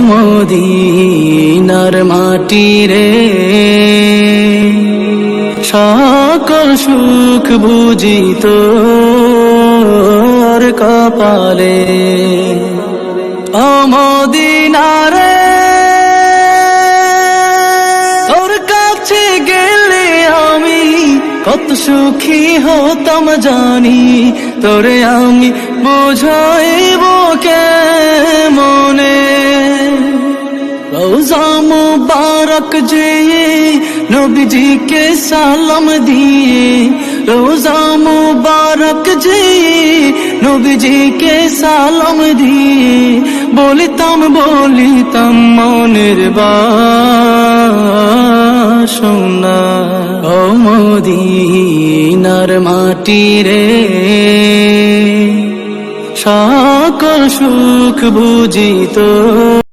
মদিনার মাটি রে, সকল সুখ বুঝি তোর কপালে। ও মদিনা রে, তোর কাছে গেলে আমি কত সুখী হতাম জানি, তোরে আমি বুঝাইব কেমনে। রওজা মুবারক যেয়ে নবীজিকে সালাম দিয়ে, রওজা মুবারক যেয়ে নবীজিকে সালাম দিয়ে, বলিতাম মনের বাসনা। ও মদিনার মাটি রে, সকল সুখ বুঝি তোর।